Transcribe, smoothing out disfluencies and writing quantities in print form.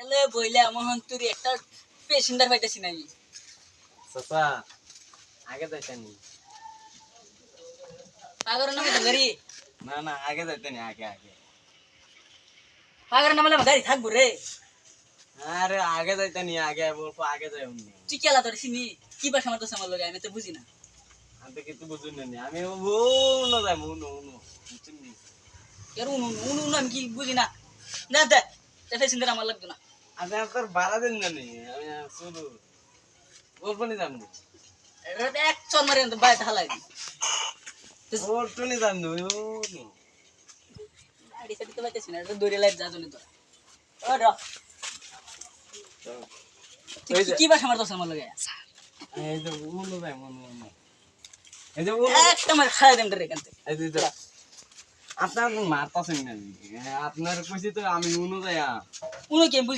এলে বইলে মোহন তুই একটা পেশেন্টার পাইতেছি নাই চাচা আগে যাইতানি পাগরের নামে গাড়ি না না আগে যাইতানি আগে আগে পাগরের নামে গাড়ি থাকবো রে আরে আগে যাইতানি আগে বলবো আগে যাই উনি তুই কেলা তোর চিনি কি বাসা আমার তো আমার লগে আমি তো বুঝি না আমি তো কিছু বুঝুন না আমি উনো যাই উনো উনো বুঝছেন নি এর উনু উনু উনু আমি কি বুঝি না না দে পেশেন্টার আমার লাগতো না আমি আপনার ভাড়া দেন না নি আমি শুধু বলবো নি জানবো এটা এক চল মারি তো বাইরে হালাই বলতো নি জানবো উনো গাড়ি সাইড তো পাইতেছি না এটা দৌড়ে লাইট যা জন্য তো ও র কি বাসা আমার তো আমার লগে এই যে উনো যাই উনো উনো এই যে উনো একটা মার খাই দেন রে কানতে এই যে আপনার মারতাছেন না আপনার কইছি তো আমি উনো যাই উনু কি বুঝি